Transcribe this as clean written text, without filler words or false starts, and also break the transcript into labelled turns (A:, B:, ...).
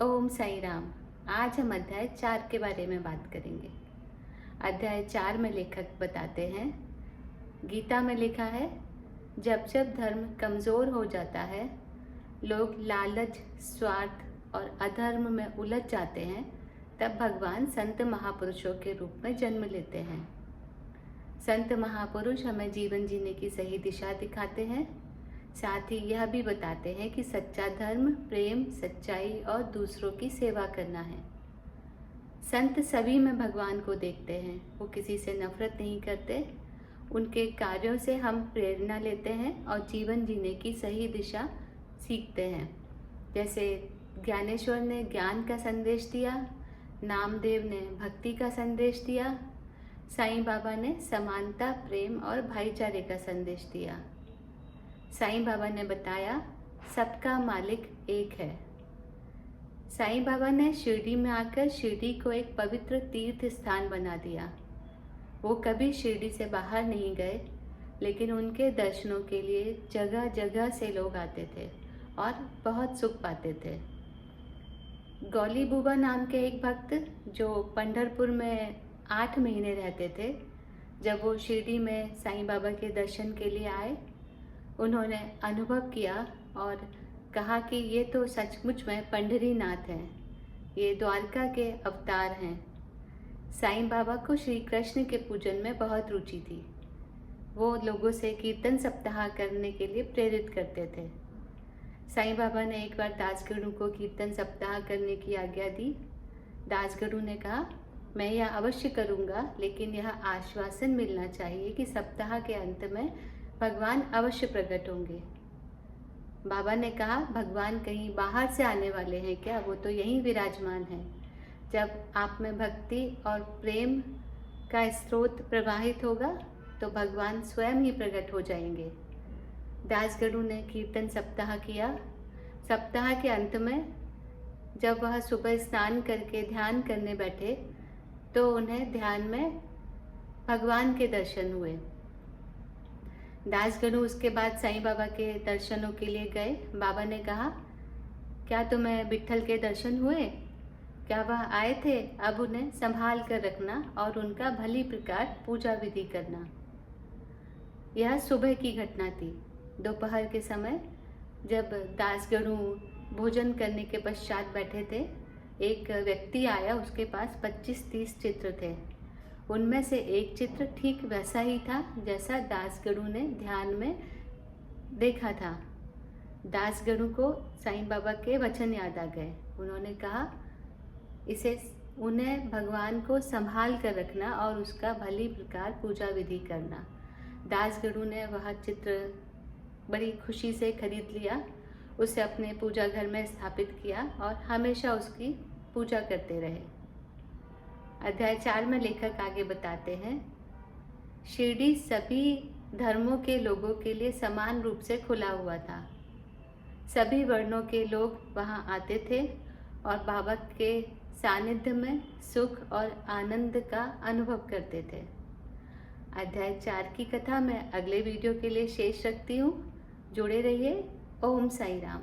A: ओम साई राम। आज हम अध्याय 4 के बारे में बात करेंगे। अध्याय 4 में लेखक बताते हैं, गीता में लिखा है, जब जब धर्म कमज़ोर हो जाता है, लोग लालच, स्वार्थ और अधर्म में उलझ जाते हैं, तब भगवान संत महापुरुषों के रूप में जन्म लेते हैं। संत महापुरुष हमें जीवन जीने की सही दिशा दिखाते हैं। साथ ही यह भी बताते हैं कि सच्चा धर्म प्रेम, सच्चाई और दूसरों की सेवा करना है। संत सभी में भगवान को देखते हैं। वो किसी से नफरत नहीं करते। उनके कार्यों से हम प्रेरणा लेते हैं और जीवन जीने की सही दिशा सीखते हैं। जैसे ज्ञानेश्वर ने ज्ञान का संदेश दिया, नामदेव ने भक्ति का संदेश दिया, साईं बाबा ने समानता, प्रेम और भाईचारे का संदेश दिया। साईं बाबा ने बताया, सबका मालिक एक है। साईं बाबा ने शिरडी में आकर शिरडी को एक पवित्र तीर्थ स्थान बना दिया। वो कभी शिरडी से बाहर नहीं गए, लेकिन उनके दर्शनों के लिए जगह जगह से लोग आते थे और बहुत सुख पाते थे। गौली बुबा नाम के एक भक्त जो पंढरपुर में 8 महीने रहते थे, जब वो शिरडी में साईं बाबा के दर्शन के लिए आए, उन्होंने अनुभव किया और कहा कि ये तो सचमुच में पंढरीनाथ हैं, ये द्वारका के अवतार हैं। साईं बाबा को श्री कृष्ण के पूजन में बहुत रुचि थी। वो लोगों से कीर्तन सप्ताह करने के लिए प्रेरित करते थे। साईं बाबा ने एक बार दासगणु को कीर्तन सप्ताह करने की आज्ञा दी। दासगणु ने कहा, मैं यह अवश्य करूँगा, लेकिन यह आश्वासन मिलना चाहिए कि सप्ताह के अंत में भगवान अवश्य प्रकट होंगे। बाबा ने कहा, भगवान कहीं बाहर से आने वाले हैं क्या? वो तो यहीं विराजमान हैं। जब आप में भक्ति और प्रेम का स्रोत प्रवाहित होगा तो भगवान स्वयं ही प्रकट हो जाएंगे। दासगणु ने कीर्तन सप्ताह किया। सप्ताह के अंत में जब वह सुबह स्नान करके ध्यान करने बैठे तो उन्हें ध्यान में भगवान के दर्शन हुए। दासगणु उसके बाद साईं बाबा के दर्शनों के लिए गए। बाबा ने कहा, क्या तुम्हें विट्ठल के दर्शन हुए? क्या वह आए थे? अब उन्हें संभाल कर रखना और उनका भली प्रकार पूजा विधि करना। यह सुबह की घटना थी। दोपहर के समय जब दासगणु भोजन करने के पश्चात बैठे थे, एक व्यक्ति आया। उसके पास 25-30 चित्र थे। उनमें से एक चित्र ठीक वैसा ही था जैसा दासगणु ने ध्यान में देखा था। दासगणु को साईं बाबा के वचन याद आ गए। उन्होंने कहा, उन्हें भगवान को संभाल कर रखना और उसका भली प्रकार पूजा विधि करना। दासगणु ने वह चित्र बड़ी खुशी से खरीद लिया, उसे अपने पूजा घर में स्थापित किया और हमेशा उसकी पूजा करते रहे। अध्याय 4 में लेखक आगे बताते हैं, शिरडी सभी धर्मों के लोगों के लिए समान रूप से खुला हुआ था। सभी वर्णों के लोग वहां आते थे और बाबा के सानिध्य में सुख और आनंद का अनुभव करते थे। अध्याय 4 की कथा मैं अगले वीडियो के लिए शेष रखती हूँ। जुड़े रहिए। ओम साई राम।